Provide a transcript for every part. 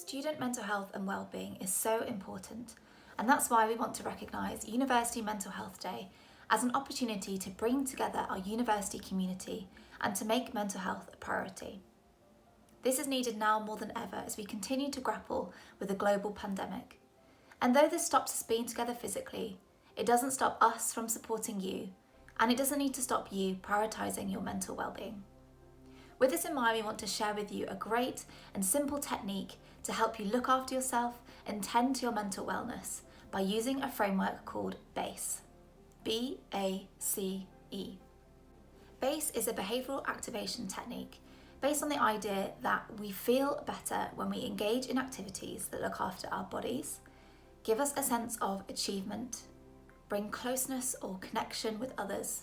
Student mental health and wellbeing is so important, and that's why we want to recognise University Mental Health Day as an opportunity to bring together our university community and to make mental health a priority. This is needed now more than ever as we continue to grapple with a global pandemic. And though this stops us being together physically, it doesn't stop us from supporting you, and it doesn't need to stop you prioritising your mental wellbeing. With this in mind, we want to share with you a great and simple technique to help you look after yourself and tend to your mental wellness by using a framework called BACE. B-A-C-E. BACE is a behavioural activation technique based on the idea that we feel better when we engage in activities that look after our bodies, give us a sense of achievement, bring closeness or connection with others,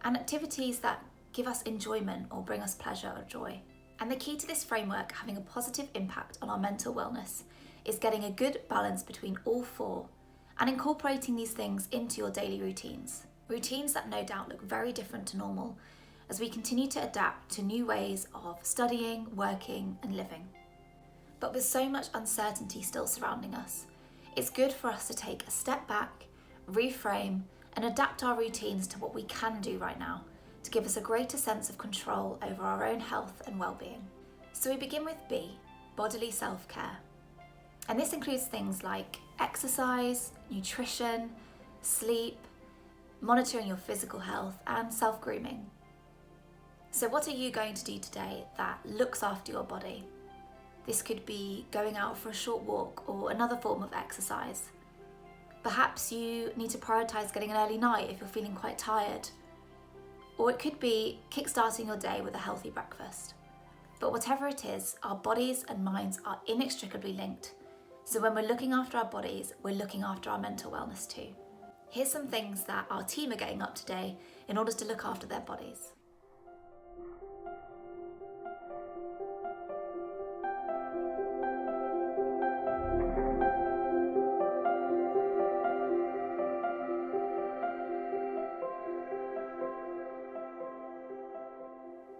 and activities that give us enjoyment or bring us pleasure or joy. And the key to this framework having a positive impact on our mental wellness is getting a good balance between all four and incorporating these things into your daily routines. Routines that no doubt look very different to normal as we continue to adapt to new ways of studying, working, and living. But with so much uncertainty still surrounding us, it's good for us to take a step back, reframe, and adapt our routines to what we can do right now to give us a greater sense of control over our own health and well-being. So we begin with B, bodily self-care. And this includes things like exercise, nutrition, sleep, monitoring your physical health, and self-grooming. So what are you going to do today that looks after your body? This could be going out for a short walk or another form of exercise. Perhaps you need to prioritise getting an early night if you're feeling quite tired. Or it could be kickstarting your day with a healthy breakfast. But whatever it is, our bodies and minds are inextricably linked. So when we're looking after our bodies, we're looking after our mental wellness too. Here's some things that our team are getting up today in order to look after their bodies.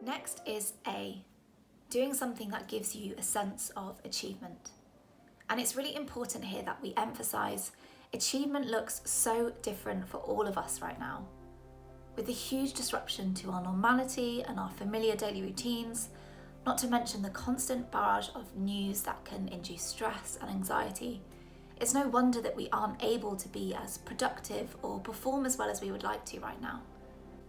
Next is A, doing something that gives you a sense of achievement. And it's really important here that we emphasise achievement looks so different for all of us right now. With the huge disruption to our normality and our familiar daily routines, not to mention the constant barrage of news that can induce stress and anxiety, it's no wonder that we aren't able to be as productive or perform as well as we would like to right now.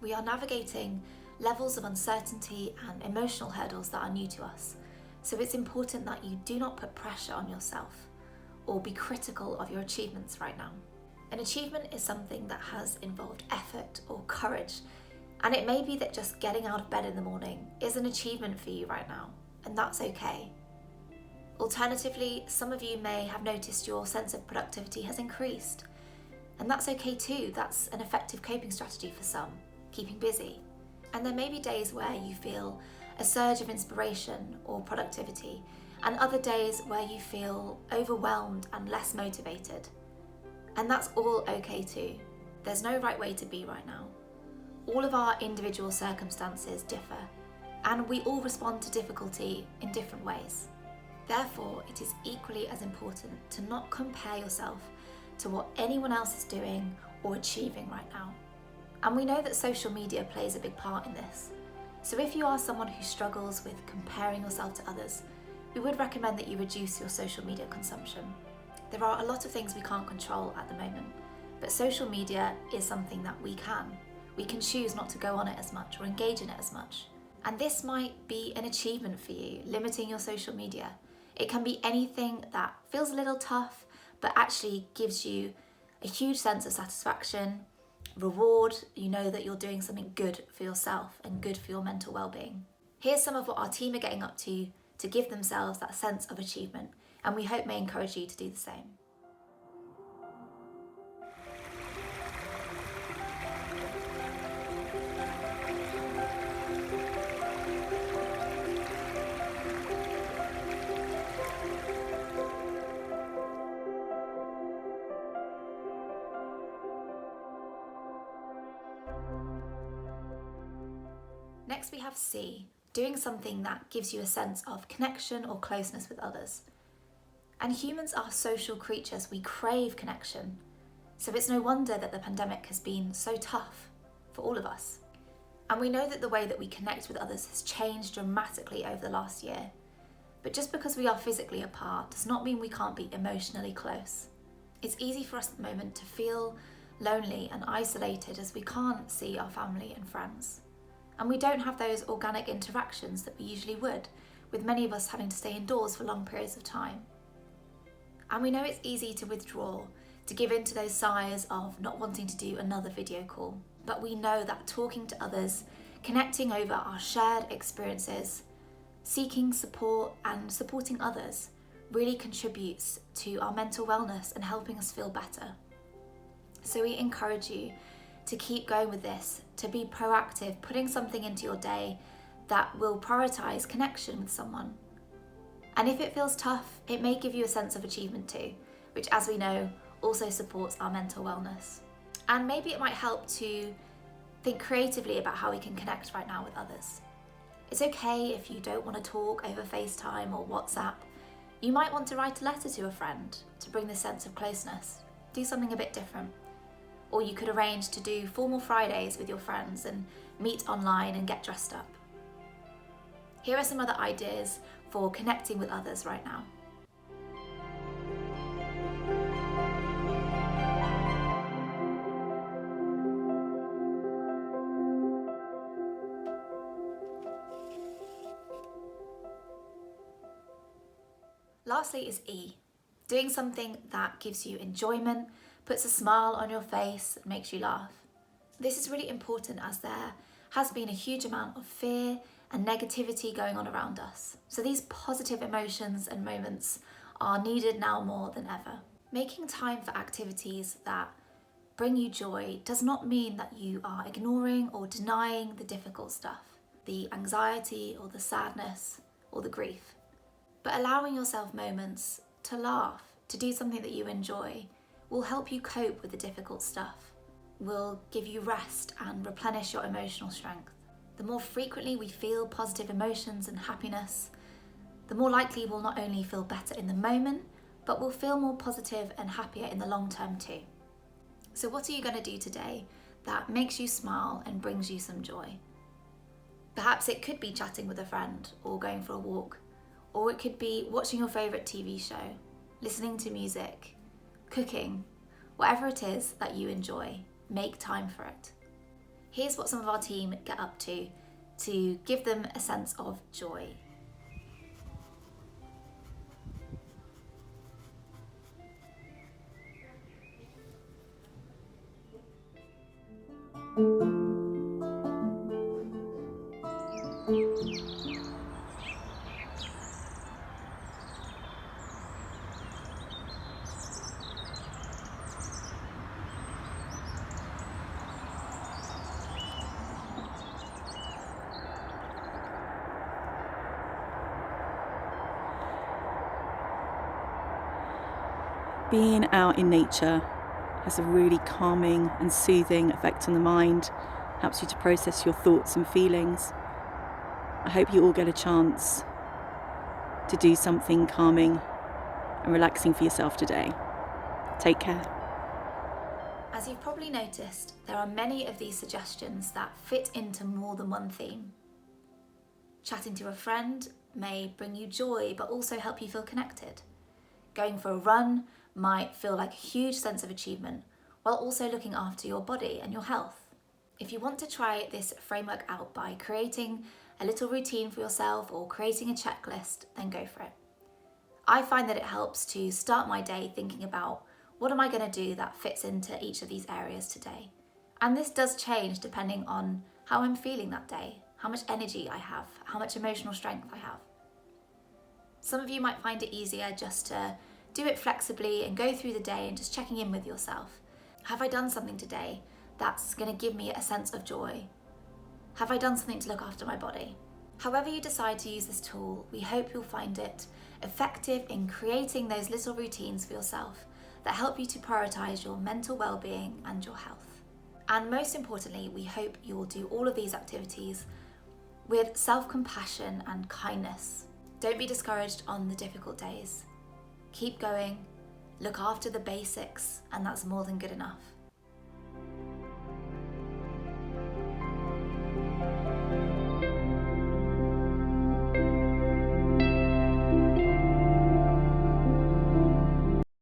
We are navigating levels of uncertainty and emotional hurdles that are new to us. So it's important that you do not put pressure on yourself or be critical of your achievements right now. An achievement is something that has involved effort or courage, and it may be that just getting out of bed in the morning is an achievement for you right now, and that's okay. Alternatively, some of you may have noticed your sense of productivity has increased, and that's okay too. That's an effective coping strategy for some, keeping busy. And there may be days where you feel a surge of inspiration or productivity, and other days where you feel overwhelmed and less motivated. And that's all okay too. There's no right way to be right now. All of our individual circumstances differ, and we all respond to difficulty in different ways. Therefore, it is equally as important to not compare yourself to what anyone else is doing or achieving right now. And we know that social media plays a big part in this. So if you are someone who struggles with comparing yourself to others, we would recommend that you reduce your social media consumption. There are a lot of things we can't control at the moment, but social media is something that we can. We can choose not to go on it as much or engage in it as much. And this might be an achievement for you, limiting your social media. It can be anything that feels a little tough, but actually gives you a huge sense of satisfaction, reward. You know that you're doing something good for yourself and good for your mental well-being. Here's some of what our team are getting up to give themselves that sense of achievement, and we hope may encourage you to do the same. Next we have C, doing something that gives you a sense of connection or closeness with others. And humans are social creatures, we crave connection. So it's no wonder that the pandemic has been so tough for all of us. And we know that the way that we connect with others has changed dramatically over the last year. But just because we are physically apart does not mean we can't be emotionally close. It's easy for us at the moment to feel lonely and isolated as we can't see our family and friends. And we don't have those organic interactions that we usually would, with many of us having to stay indoors for long periods of time. And we know it's easy to withdraw, to give in to those sighs of not wanting to do another video call. But we know that talking to others, connecting over our shared experiences, seeking support and supporting others really contributes to our mental wellness and helping us feel better. So we encourage you to keep going with this, to be proactive, putting something into your day that will prioritise connection with someone. And if it feels tough, it may give you a sense of achievement too, which, as we know, also supports our mental wellness. And maybe it might help to think creatively about how we can connect right now with others. It's okay if you don't want to talk over FaceTime or WhatsApp. You might want to write a letter to a friend to bring this sense of closeness. Do something a bit different. Or you could arrange to do formal Fridays with your friends and meet online and get dressed up. Here are some other ideas for connecting with others right now. Lastly is E, doing something that gives you enjoyment, puts a smile on your face, and makes you laugh. This is really important as there has been a huge amount of fear and negativity going on around us. So these positive emotions and moments are needed now more than ever. Making time for activities that bring you joy does not mean that you are ignoring or denying the difficult stuff, the anxiety or the sadness or the grief. But allowing yourself moments to laugh, to do something that you enjoy, will help you cope with the difficult stuff, will give you rest and replenish your emotional strength. The more frequently we feel positive emotions and happiness, the more likely we'll not only feel better in the moment, but we'll feel more positive and happier in the long term too. So what are you going to do today that makes you smile and brings you some joy? Perhaps it could be chatting with a friend or going for a walk. Or it could be watching your favourite TV show, listening to music, cooking, whatever it is that you enjoy, make time for it. Here's what some of our team get up to give them a sense of joy. Being out in nature has a really calming and soothing effect on the mind, helps you to process your thoughts and feelings. I hope you all get a chance to do something calming and relaxing for yourself today. Take care. As you've probably noticed, there are many of these suggestions that fit into more than one theme. Chatting to a friend may bring you joy but also help you feel connected. Going for a run might feel like a huge sense of achievement while also looking after your body and your health. If you want to try this framework out by creating a little routine for yourself or creating a checklist, then go for it. I find that it helps to start my day thinking about what am I going to do that fits into each of these areas today. And this does change depending on how I'm feeling that day, how much energy I have, how much emotional strength I have. Some of you might find it easier just to do it flexibly and go through the day and just checking in with yourself. Have I done something today that's going to give me a sense of joy? Have I done something to look after my body? However you decide to use this tool, we hope you'll find it effective in creating those little routines for yourself that help you to prioritise your mental well-being and your health. And most importantly, we hope you will do all of these activities with self-compassion and kindness. Don't be discouraged on the difficult days. keep going, look after the basics, and that's more than good enough.